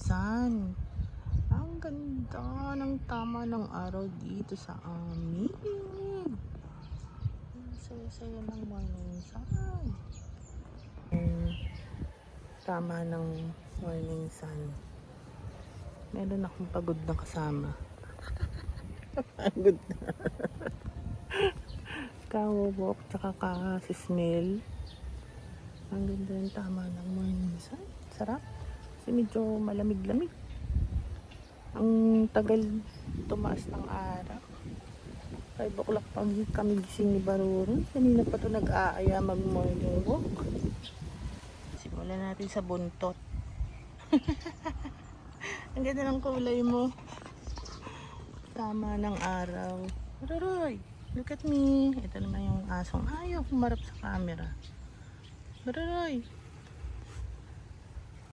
sun. Ang ganda ng tama ng araw dito sa amin. Saya-saya ng morning sun. Tama ng morning sun. Meron akong pagod na kasama. Pagod na. Kawawok tsaka ka-smell. Ang ganda yung tama ng morning sun. Sarap. Kasi medyo malamig-lamig. Ang tagal tumaas ng araw. 5 o'clock pag kami gising ni Baruron. Kanina pa ito nag-aaya mag-morning walk. Simulan natin sa buntot. Ang ganda ng kulay mo. Tama ng araw. Baruroy, look at me. Ito naman yung asong ayaw humarap sa camera. Baruroy.